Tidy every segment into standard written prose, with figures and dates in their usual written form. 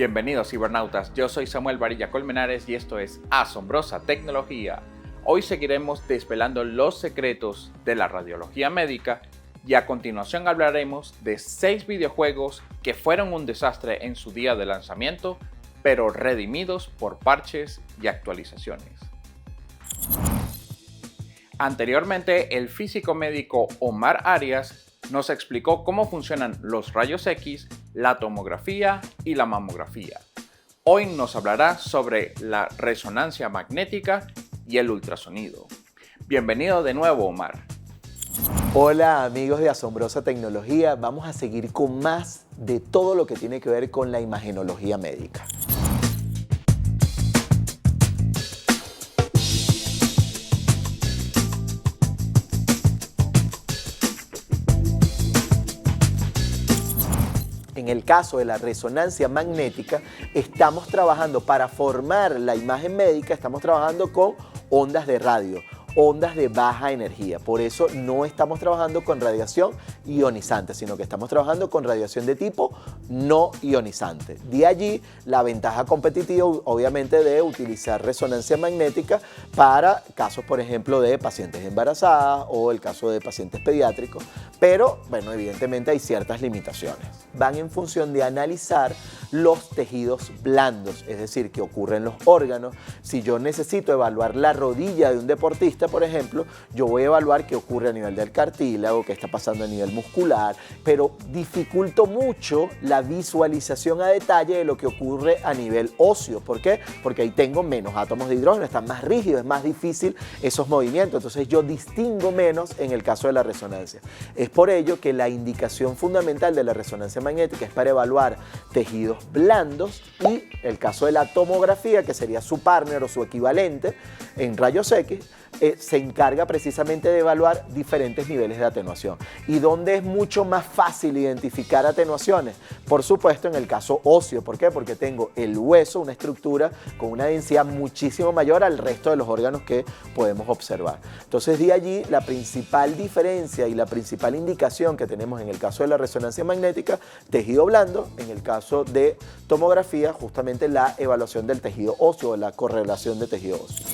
Bienvenidos cibernautas, yo soy Samuel Varilla Colmenares y esto es Asombrosa Tecnología. Hoy seguiremos desvelando los secretos de la radiología médica y a continuación hablaremos de 6 videojuegos que fueron un desastre en su día de lanzamiento, pero redimidos por parches y actualizaciones. Anteriormente, el físico médico Omar Arias nos explicó cómo funcionan los rayos X, la tomografía y la mamografía. Hoy nos hablará sobre la resonancia magnética y el ultrasonido. Bienvenido de nuevo, Omar. Hola amigos de Asombrosa Tecnología, vamos a seguir con más de todo lo que tiene que ver con la imagenología médica. En el caso de la resonancia magnética, estamos trabajando para formar la imagen médica, estamos trabajando con ondas de radio, ondas de baja energía. Por eso no estamos trabajando con radiación ionizante, sino que estamos trabajando con radiación de tipo no ionizante. De allí la ventaja competitiva, obviamente, de utilizar resonancia magnética para casos, por ejemplo, de pacientes embarazadas o el caso de pacientes pediátricos. Pero, bueno, evidentemente hay ciertas limitaciones. Van en función de analizar los tejidos blandos, es decir, qué ocurre en los órganos. Si yo necesito evaluar la rodilla de un deportista, por ejemplo, yo voy a evaluar qué ocurre a nivel del cartílago, qué está pasando a nivel muscular, pero dificulto mucho la visualización a detalle de lo que ocurre a nivel óseo. ¿Por qué? Porque ahí tengo menos átomos de hidrógeno, están más rígidos, es más difícil esos movimientos, entonces yo distingo menos en el caso de la resonancia. Es por ello que la indicación fundamental de la resonancia magnética es para evaluar tejidos blandos y el caso de la tomografía, que sería su partner o su equivalente en rayos X, se encarga precisamente de evaluar diferentes niveles de atenuación. ¿Y dónde es mucho más fácil identificar atenuaciones? Por supuesto en el caso óseo. ¿Por qué? Porque tengo el hueso, una estructura con una densidad muchísimo mayor al resto de los órganos que podemos observar. Entonces, de allí la principal diferencia y la principal indicación que tenemos en el caso de la resonancia magnética, tejido blando; en el caso de tomografía, justamente la evaluación del tejido óseo, la correlación de tejido óseo.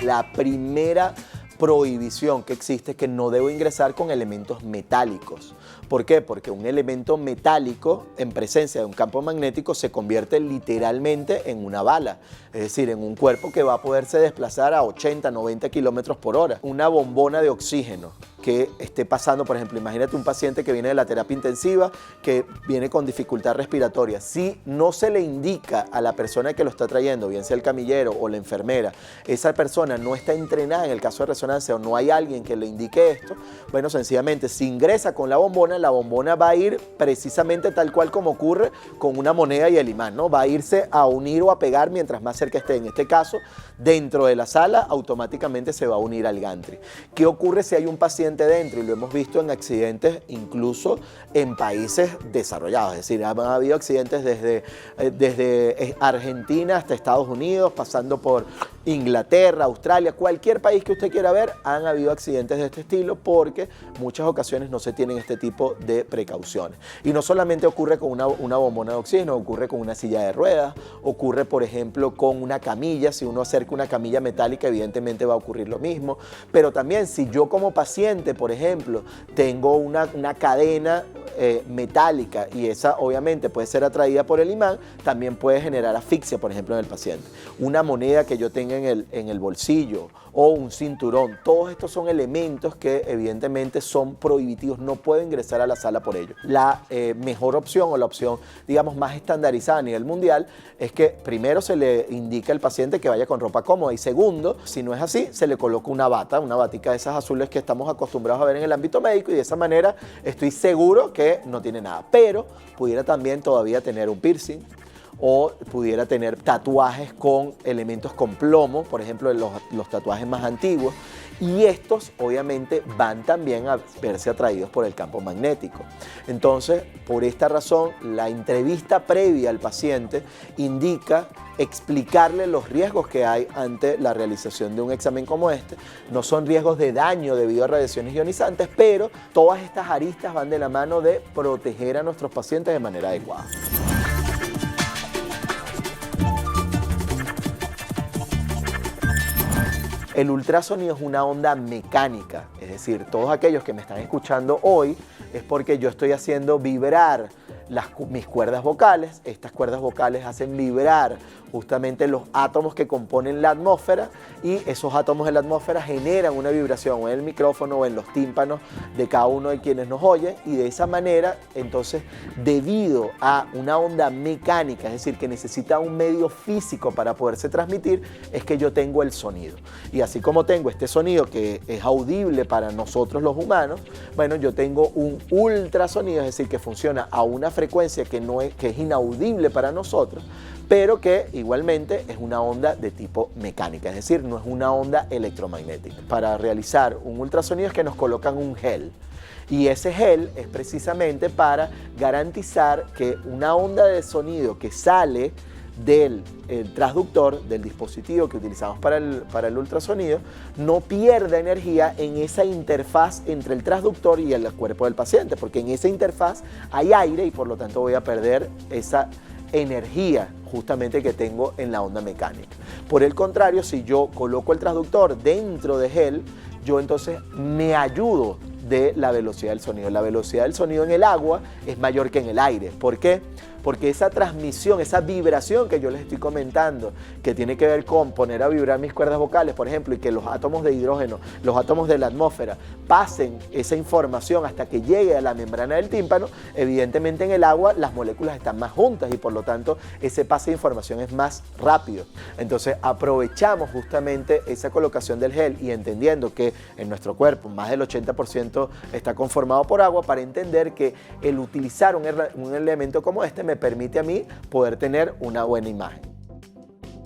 La primera prohibición que existe es que no debo ingresar con elementos metálicos. ¿Por qué? Porque un elemento metálico en presencia de un campo magnético se convierte literalmente en una bala, es decir, en un cuerpo que va a poderse desplazar a 80, 90 kilómetros por hora. Una bombona de oxígeno que esté pasando, por ejemplo, imagínate un paciente que viene de la terapia intensiva, que viene con dificultad respiratoria. Si no se le indica a la persona que lo está trayendo, bien sea el camillero o la enfermera, esa persona no está entrenada en el caso de resonancia o no hay alguien que le indique esto, bueno, sencillamente si ingresa con la bombona va a ir precisamente tal cual como ocurre con una moneda y el imán, ¿no? Va a irse a unir o a pegar mientras más cerca esté. En este caso, dentro de la sala, automáticamente se va a unir al gantry. ¿Qué ocurre si hay un paciente dentro? Y lo hemos visto en accidentes incluso en países desarrollados, es decir, han habido accidentes desde Argentina hasta Estados Unidos, pasando por Inglaterra, Australia, cualquier país que usted quiera ver, han habido accidentes de este estilo porque muchas ocasiones no se tienen este tipo de precauciones. Y no solamente ocurre con una bombona de oxígeno, ocurre con una silla de ruedas, ocurre por ejemplo con una camilla. Si uno acerca una camilla metálica, evidentemente va a ocurrir lo mismo, pero también si yo como paciente, por ejemplo, tengo una cadena metálica y esa obviamente puede ser atraída por el imán, también puede generar asfixia, por ejemplo, en el paciente. Una moneda que yo tenga en el bolsillo o un cinturón, todos estos son elementos que evidentemente son prohibitivos, no puedo ingresar a la sala por ello. La mejor opción o la opción, digamos, más estandarizada a nivel mundial es que primero se le indica al paciente que vaya con ropa cómoda y segundo, si no es así, se le coloca una bata, una batica de esas azules que estamos acostumbrados a ver en el ámbito médico y de esa manera estoy seguro que no tiene nada, pero pudiera también todavía tener un piercing o pudiera tener tatuajes con elementos con plomo, por ejemplo, los tatuajes más antiguos. Y estos obviamente van también a verse atraídos por el campo magnético. Entonces, por esta razón, la entrevista previa al paciente indica explicarle los riesgos que hay ante la realización de un examen como este. No son riesgos de daño debido a radiaciones ionizantes, pero todas estas aristas van de la mano de proteger a nuestros pacientes de manera adecuada. El ultrasonido es una onda mecánica, es decir, todos aquellos que me están escuchando hoy es porque yo estoy haciendo vibrar mis cuerdas vocales. Estas cuerdas vocales hacen vibrar justamente los átomos que componen la atmósfera y esos átomos de la atmósfera generan una vibración o en el micrófono o en los tímpanos de cada uno de quienes nos oyen, y de esa manera, entonces, debido a una onda mecánica, es decir, que necesita un medio físico para poderse transmitir, es que yo tengo el sonido. Y así como tengo este sonido que es audible para nosotros los humanos, bueno, yo tengo un ultrasonido, es decir, que funciona a una frecuencia que es inaudible para nosotros, pero que igualmente es una onda de tipo mecánica, es decir, no es una onda electromagnética. Para realizar un ultrasonido es que nos colocan un gel, y ese gel es precisamente para garantizar que una onda de sonido que sale del transductor, del dispositivo que utilizamos para el ultrasonido, no pierda energía en esa interfaz entre el transductor y el cuerpo del paciente, porque en esa interfaz hay aire y por lo tanto voy a perder esa energía justamente que tengo en la onda mecánica. Por el contrario, si yo coloco el transductor dentro de gel, yo entonces me ayudo de la velocidad del sonido. La velocidad del sonido en el agua es mayor que en el aire. ¿Por qué? Porque esa transmisión, esa vibración que yo les estoy comentando, que tiene que ver con poner a vibrar mis cuerdas vocales, por ejemplo, y que los átomos de hidrógeno, los átomos de la atmósfera, pasen esa información hasta que llegue a la membrana del tímpano, evidentemente en el agua las moléculas están más juntas y por lo tanto ese pase de información es más rápido. Entonces aprovechamos justamente esa colocación del gel y entendiendo que en nuestro cuerpo más del 80% está conformado por agua, para entender que el utilizar un elemento como este me permite a mí poder tener una buena imagen.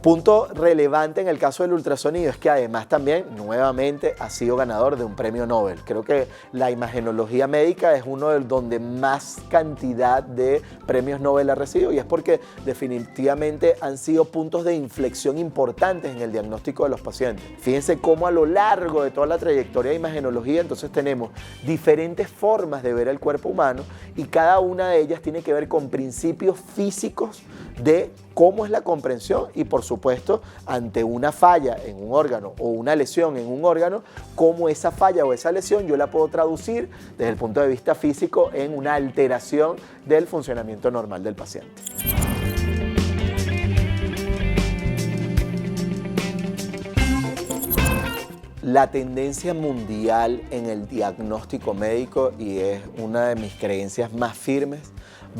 Punto relevante en el caso del ultrasonido es que además también nuevamente ha sido ganador de un premio Nobel. Creo que la imagenología médica es uno de donde más cantidad de premios Nobel ha recibido, y es porque definitivamente han sido puntos de inflexión importantes en el diagnóstico de los pacientes. Fíjense cómo a lo largo de toda la trayectoria de imagenología entonces tenemos diferentes formas de ver el cuerpo humano y cada una de ellas tiene que ver con principios físicos de cómo es la comprensión y, por supuesto, ante una falla en un órgano o una lesión en un órgano, cómo esa falla o esa lesión yo la puedo traducir desde el punto de vista físico en una alteración del funcionamiento normal del paciente. La tendencia mundial en el diagnóstico médico, y es una de mis creencias más firmes,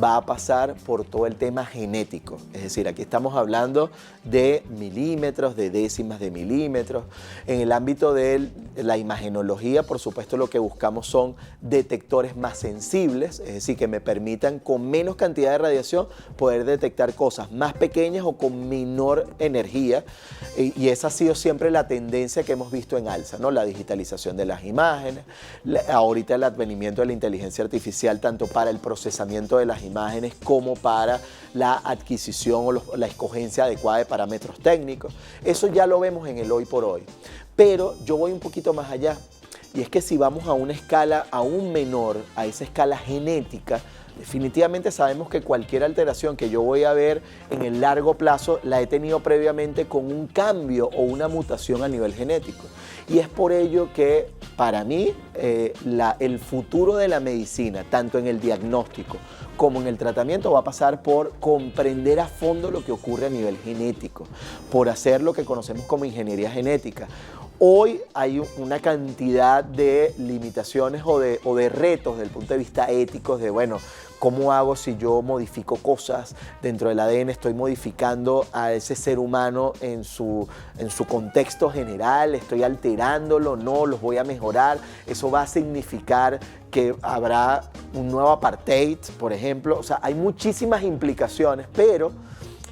va a pasar por todo el tema genético. Es decir, aquí estamos hablando de milímetros, de décimas de milímetros. En el ámbito de la imagenología, por supuesto, lo que buscamos son detectores más sensibles, es decir, que me permitan con menos cantidad de radiación poder detectar cosas más pequeñas o con menor energía. Y esa ha sido siempre la tendencia que hemos visto en alza, ¿no? La digitalización de las imágenes, ahorita el advenimiento de la inteligencia artificial, tanto para el procesamiento de las imágenes como para la adquisición o la escogencia adecuada de parámetros técnicos. Eso ya lo vemos en el hoy por hoy. Pero yo voy un poquito más allá, y es que si vamos a una escala aún menor, a esa escala genética, definitivamente sabemos que cualquier alteración que yo voy a ver en el largo plazo la he tenido previamente con un cambio o una mutación a nivel genético. Y es por ello que para mí el futuro de la medicina, tanto en el diagnóstico como en el tratamiento, va a pasar por comprender a fondo lo que ocurre a nivel genético, por hacer lo que conocemos como ingeniería genética. Hoy hay una cantidad de limitaciones o de retos desde el punto de vista ético, de bueno, ¿cómo hago si yo modifico cosas dentro del ADN? Estoy modificando a ese ser humano en su contexto general, estoy alterándolo, no, los voy a mejorar. Eso va a significar que habrá un nuevo apartheid, por ejemplo. O sea, hay muchísimas implicaciones, pero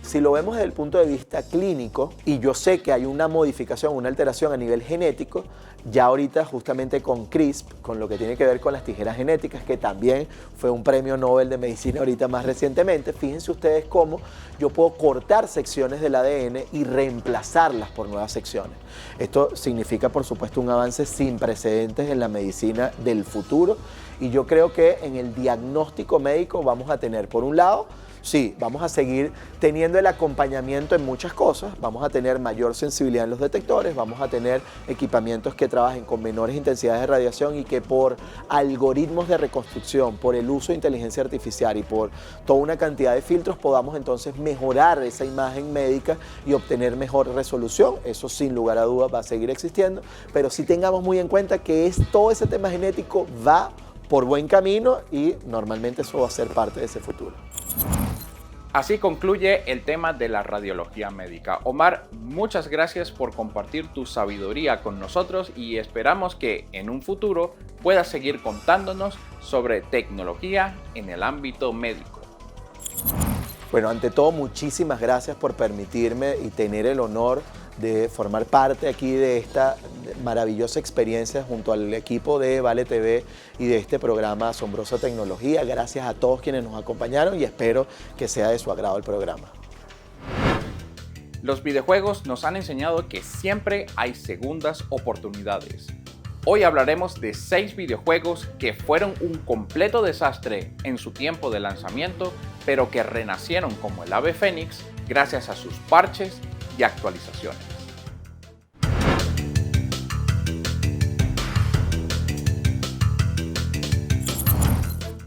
Si lo vemos desde el punto de vista clínico, y yo sé que hay una modificación, una alteración a nivel genético, ya ahorita justamente con CRISP, con lo que tiene que ver con las tijeras genéticas, que también fue un premio Nobel de Medicina ahorita más recientemente, fíjense ustedes cómo yo puedo cortar secciones del ADN y reemplazarlas por nuevas secciones. Esto significa, por supuesto, un avance sin precedentes en la medicina del futuro, y yo creo que en el diagnóstico médico vamos a tener, por un lado, sí, vamos a seguir teniendo el acompañamiento en muchas cosas, vamos a tener mayor sensibilidad en los detectores, vamos a tener equipamientos que trabajen con menores intensidades de radiación y que por algoritmos de reconstrucción, por el uso de inteligencia artificial y por toda una cantidad de filtros podamos entonces mejorar esa imagen médica y obtener mejor resolución. Eso sin lugar a dudas va a seguir existiendo, pero sí tengamos muy en cuenta que todo ese tema genético va por buen camino y normalmente eso va a ser parte de ese futuro. Así concluye el tema de la radiología médica. Omar, muchas gracias por compartir tu sabiduría con nosotros y esperamos que en un futuro puedas seguir contándonos sobre tecnología en el ámbito médico. Bueno, ante todo, muchísimas gracias por permitirme y tener el honor de formar parte aquí de esta maravillosa experiencia junto al equipo de Vale TV y de este programa Asombrosa Tecnología. Gracias a todos quienes nos acompañaron y espero que sea de su agrado el programa. Los videojuegos nos han enseñado que siempre hay segundas oportunidades. Hoy hablaremos de 6 videojuegos que fueron un completo desastre en su tiempo de lanzamiento, pero que renacieron como el ave fénix gracias a sus parches y actualizaciones.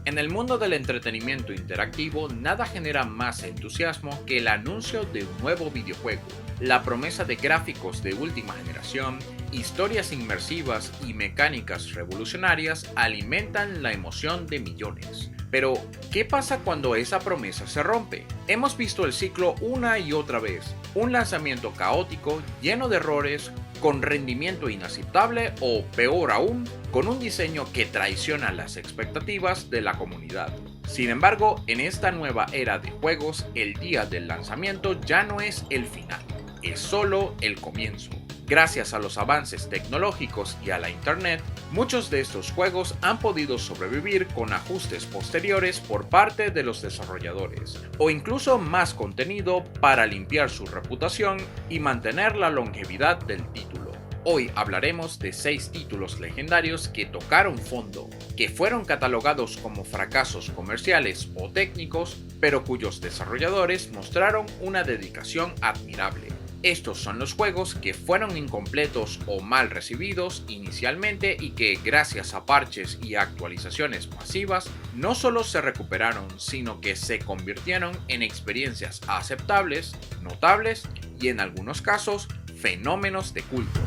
En el mundo del entretenimiento interactivo, nada genera más entusiasmo que el anuncio de un nuevo videojuego. La promesa de gráficos de última generación, historias inmersivas y mecánicas revolucionarias alimentan la emoción de millones. Pero, ¿qué pasa cuando esa promesa se rompe? Hemos visto el ciclo una y otra vez. Un lanzamiento caótico, lleno de errores, con rendimiento inaceptable o, peor aún, con un diseño que traiciona las expectativas de la comunidad. Sin embargo, en esta nueva era de juegos, el día del lanzamiento ya no es el final, es solo el comienzo. Gracias a los avances tecnológicos y a la internet, muchos de estos juegos han podido sobrevivir con ajustes posteriores por parte de los desarrolladores, o incluso más contenido para limpiar su reputación y mantener la longevidad del título. Hoy hablaremos de 6 títulos legendarios que tocaron fondo, que fueron catalogados como fracasos comerciales o técnicos, pero cuyos desarrolladores mostraron una dedicación admirable. Estos son los juegos que fueron incompletos o mal recibidos inicialmente y que, gracias a parches y actualizaciones masivas, no solo se recuperaron, sino que se convirtieron en experiencias aceptables, notables y, en algunos casos, fenómenos de culto.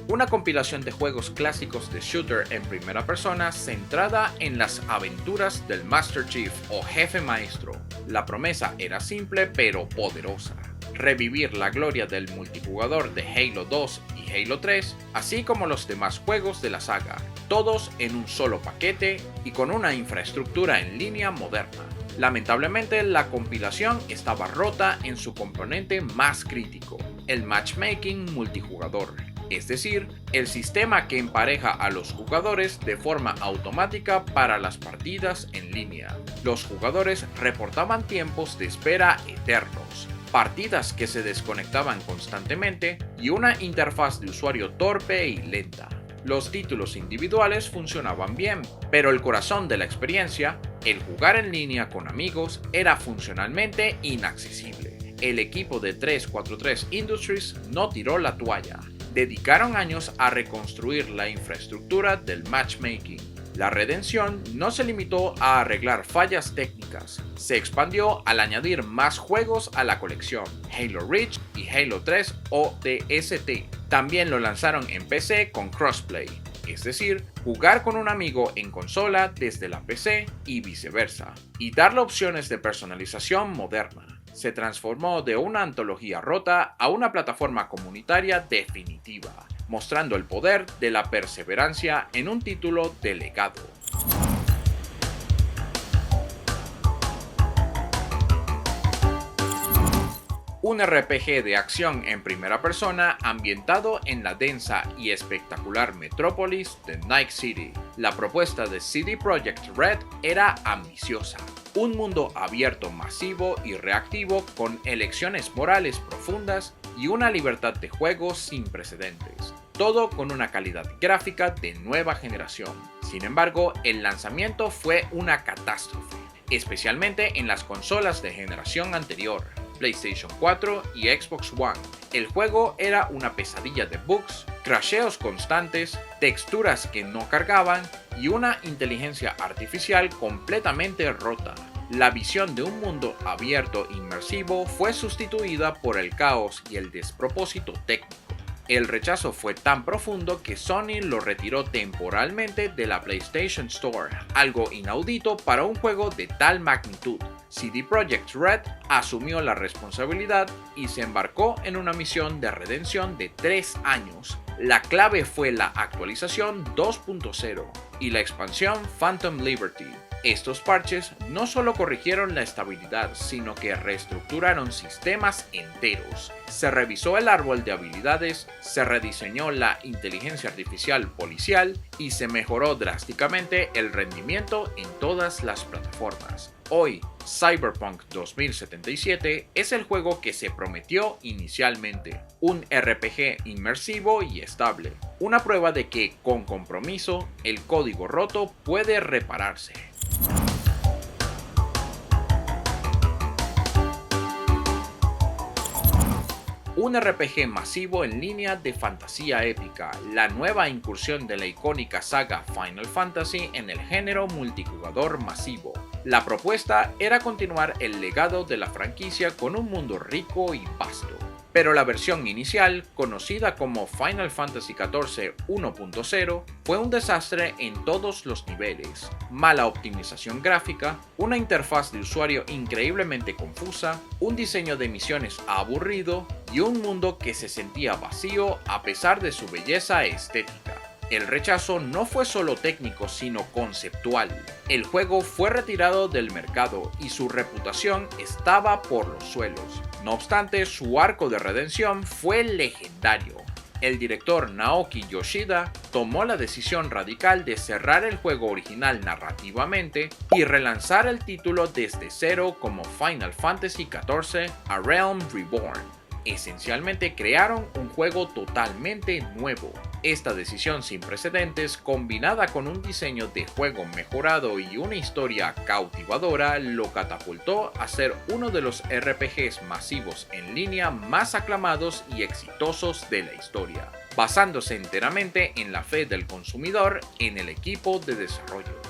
Una compilación de juegos clásicos de shooter en primera persona centrada en las aventuras del Master Chief o jefe maestro. La promesa era simple pero poderosa: revivir la gloria del multijugador de Halo 2 y Halo 3, así como los demás juegos de la saga, todos en un solo paquete y con una infraestructura en línea moderna. Lamentablemente, la compilación estaba rota en su componente más crítico, el matchmaking multijugador. Es decir, el sistema que empareja a los jugadores de forma automática para las partidas en línea. Los jugadores reportaban tiempos de espera eternos, partidas que se desconectaban constantemente y una interfaz de usuario torpe y lenta. Los títulos individuales funcionaban bien, pero el corazón de la experiencia, el jugar en línea con amigos, era funcionalmente inaccesible. El equipo de 343 Industries no tiró la toalla. Dedicaron años a reconstruir la infraestructura del matchmaking. La redención no se limitó a arreglar fallas técnicas, se expandió al añadir más juegos a la colección, Halo Reach y Halo 3 ODST. También lo lanzaron en PC con crossplay, es decir, jugar con un amigo en consola desde la PC y viceversa, y darle opciones de personalización moderna. Se transformó de una antología rota a una plataforma comunitaria definitiva, mostrando el poder de la perseverancia en un título de legado. un RPG de acción en primera persona ambientado en la densa y espectacular metrópolis de Night City. La propuesta de CD Projekt Red era ambiciosa. Un mundo abierto, masivo y reactivo con elecciones morales profundas y una libertad de juego sin precedentes. Todo con una calidad gráfica de nueva generación. Sin embargo, el lanzamiento fue una catástrofe, especialmente en las consolas de generación anterior, PlayStation 4 y Xbox One. El juego era una pesadilla de bugs, crasheos constantes, texturas que no cargaban y una inteligencia artificial completamente rota. La visión de un mundo abierto inmersivo fue sustituida por el caos y el despropósito técnico. El rechazo fue tan profundo que Sony lo retiró temporalmente de la PlayStation Store, algo inaudito para un juego de tal magnitud. CD Projekt Red asumió la responsabilidad y se embarcó en una misión de redención de 3 años. La clave fue la actualización 2.0 y la expansión Phantom Liberty. Estos parches no solo corrigieron la estabilidad, sino que reestructuraron sistemas enteros. Se revisó el árbol de habilidades, se rediseñó la inteligencia artificial policial y se mejoró drásticamente el rendimiento en todas las plataformas. Hoy, Cyberpunk 2077 es el juego que se prometió inicialmente, un RPG inmersivo y estable, una prueba de que, con compromiso, el código roto puede repararse. Un RPG masivo en línea de fantasía épica, la nueva incursión de la icónica saga Final Fantasy en el género multijugador masivo. La propuesta era continuar el legado de la franquicia con un mundo rico y vasto. Pero la versión inicial, conocida como Final Fantasy XIV 1.0, fue un desastre en todos los niveles. Mala optimización gráfica, una interfaz de usuario increíblemente confusa, un diseño de misiones aburrido y un mundo que se sentía vacío a pesar de su belleza estética. El rechazo no fue solo técnico, sino conceptual. El juego fue retirado del mercado y su reputación estaba por los suelos. No obstante, su arco de redención fue legendario. El director Naoki Yoshida tomó la decisión radical de cerrar el juego original narrativamente y relanzar el título desde cero como Final Fantasy XIV: A Realm Reborn. Esencialmente crearon un juego totalmente nuevo. Esta decisión sin precedentes, combinada con un diseño de juego mejorado y una historia cautivadora, lo catapultó a ser uno de los RPGs masivos en línea más aclamados y exitosos de la historia, basándose enteramente en la fe del consumidor en el equipo de desarrollo.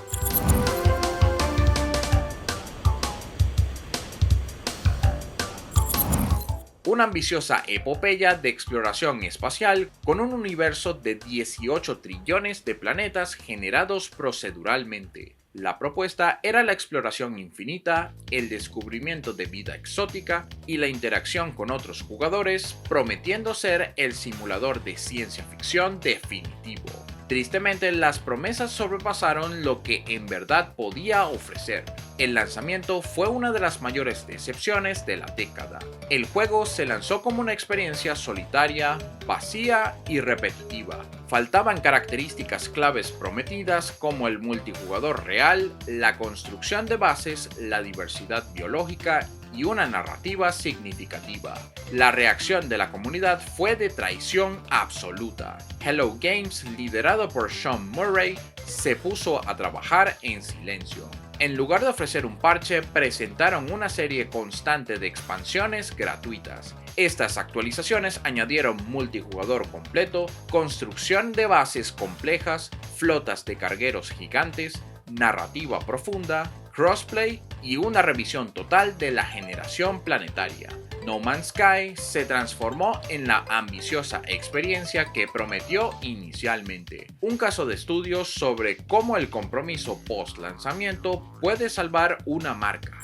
Una ambiciosa epopeya de exploración espacial con un universo de 18 trillones de planetas generados proceduralmente. La propuesta era la exploración infinita, el descubrimiento de vida exótica y la interacción con otros jugadores, prometiendo ser el simulador de ciencia ficción definitivo. Tristemente, las promesas sobrepasaron lo que en verdad podía ofrecer. El lanzamiento fue una de las mayores decepciones de la década. El juego se lanzó como una experiencia solitaria, vacía y repetitiva. Faltaban características claves prometidas como el multijugador real, la construcción de bases, la diversidad biológica y una narrativa significativa. La reacción de la comunidad fue de traición absoluta. Hello Games, liderado por Sean Murray, se puso a trabajar en silencio. En lugar de ofrecer un parche, presentaron una serie constante de expansiones gratuitas. Estas actualizaciones añadieron multijugador completo, construcción de bases complejas, flotas de cargueros gigantes, narrativa profunda, crossplay y una revisión total de la generación planetaria. No Man's Sky se transformó en la ambiciosa experiencia que prometió inicialmente. Un caso de estudio sobre cómo el compromiso post-lanzamiento puede salvar una marca.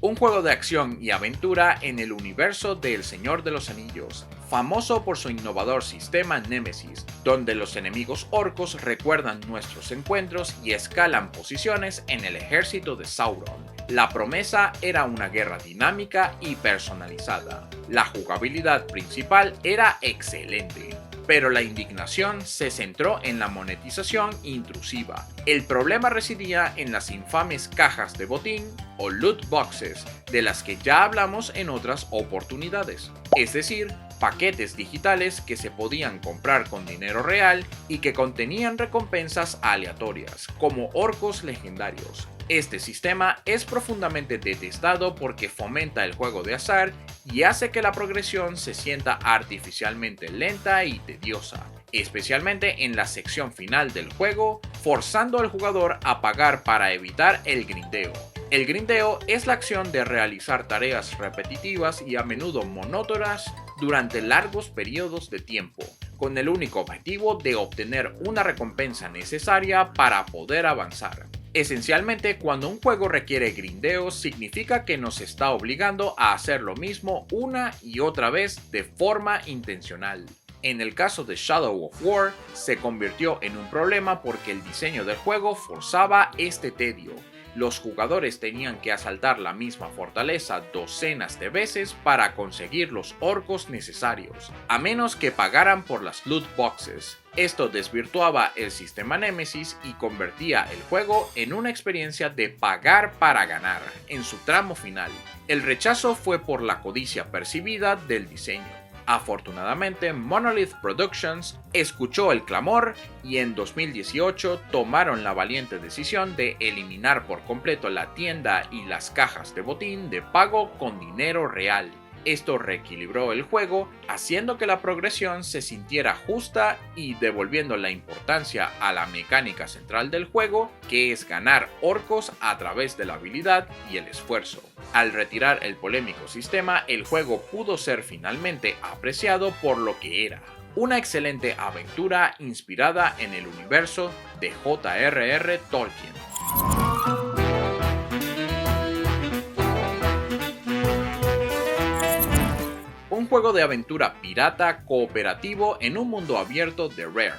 un juego de acción y aventura en el universo de El Señor de los Anillos, famoso por su innovador sistema Némesis, donde los enemigos orcos recuerdan nuestros encuentros y escalan posiciones en el ejército de Sauron. La promesa era una guerra dinámica y personalizada. La jugabilidad principal era excelente, pero la indignación se centró en la monetización intrusiva. El problema residía en las infames cajas de botín o loot boxes, de las que ya hablamos en otras oportunidades, es decir, paquetes digitales que se podían comprar con dinero real y que contenían recompensas aleatorias, como orcos legendarios. Este sistema es profundamente detestado porque fomenta el juego de azar y hace que la progresión se sienta artificialmente lenta y tediosa, especialmente en la sección final del juego, forzando al jugador a pagar para evitar el grindeo. El grindeo es la acción de realizar tareas repetitivas y a menudo monótonas durante largos periodos de tiempo, con el único objetivo de obtener una recompensa necesaria para poder avanzar. Esencialmente, cuando un juego requiere grindeo, significa que nos está obligando a hacer lo mismo una y otra vez de forma intencional. En el caso de Shadow of War, se convirtió en un problema porque el diseño del juego forzaba este tedio. Los jugadores tenían que asaltar la misma fortaleza docenas de veces para conseguir los orcos necesarios, a menos que pagaran por las loot boxes. Esto desvirtuaba el sistema Némesis y convertía el juego en una experiencia de pagar para ganar en su tramo final. El rechazo fue por la codicia percibida del diseño. Afortunadamente, Monolith Productions escuchó el clamor y en 2018 tomaron la valiente decisión de eliminar por completo la tienda y las cajas de botín de pago con dinero real. Esto reequilibró el juego, haciendo que la progresión se sintiera justa y devolviendo la importancia a la mecánica central del juego, que es ganar orcos a través de la habilidad y el esfuerzo. Al retirar el polémico sistema, el juego pudo ser finalmente apreciado por lo que era: una excelente aventura inspirada en el universo de J.R.R. Tolkien. Un juego de aventura pirata cooperativo en un mundo abierto de Rare.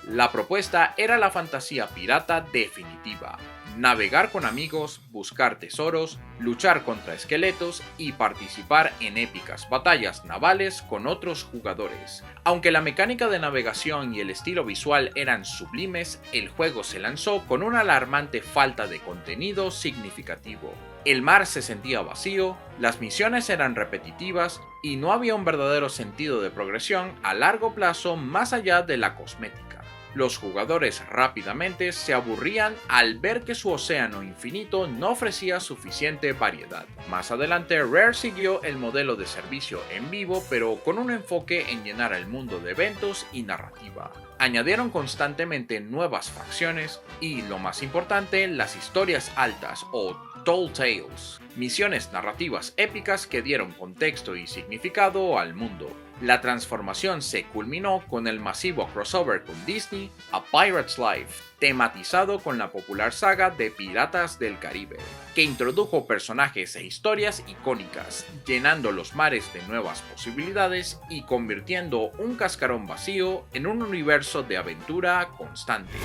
La propuesta era la fantasía pirata definitiva: navegar con amigos, buscar tesoros, luchar contra esqueletos y participar en épicas batallas navales con otros jugadores. Aunque la mecánica de navegación y el estilo visual eran sublimes, el juego se lanzó con una alarmante falta de contenido significativo. El mar se sentía vacío, las misiones eran repetitivas y no había un verdadero sentido de progresión a largo plazo más allá de la cosmética. Los jugadores rápidamente se aburrían al ver que su océano infinito no ofrecía suficiente variedad. Más adelante, Rare siguió el modelo de servicio en vivo, pero con un enfoque en llenar el mundo de eventos y narrativa. Añadieron constantemente nuevas facciones y, lo más importante, las historias altas o Tall Tales, misiones narrativas épicas que dieron contexto y significado al mundo. La transformación se culminó con el masivo crossover con Disney, A Pirate's Life, tematizado con la popular saga de Piratas del Caribe, que introdujo personajes e historias icónicas, llenando los mares de nuevas posibilidades y convirtiendo un cascarón vacío en un universo de aventura constante.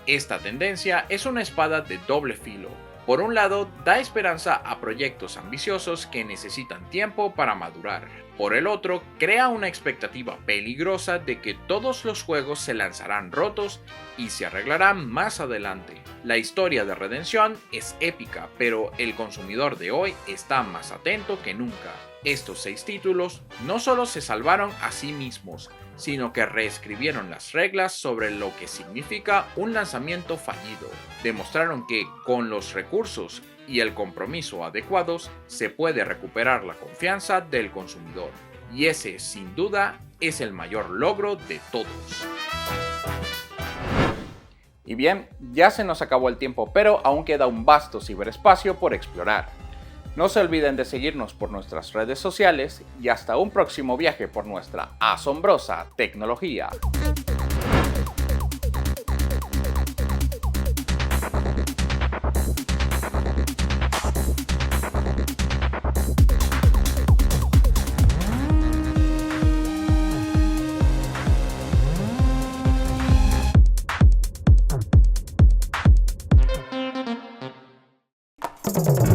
Esta tendencia es una espada de doble filo. Por un lado, da esperanza a proyectos ambiciosos que necesitan tiempo para madurar. Por el otro, crea una expectativa peligrosa de que todos los juegos se lanzarán rotos y se arreglarán más adelante. La historia de redención es épica, pero el consumidor de hoy está más atento que nunca. Estos 6 títulos no solo se salvaron a sí mismos, sino que reescribieron las reglas sobre lo que significa un lanzamiento fallido. Demostraron que, con los recursos y el compromiso adecuados, se puede recuperar la confianza del consumidor. Y ese, sin duda, es el mayor logro de todos. Y bien, ya se nos acabó el tiempo, pero aún queda un vasto ciberespacio por explorar. No se olviden de seguirnos por nuestras redes sociales y hasta un próximo viaje por nuestra asombrosa tecnología. Chao.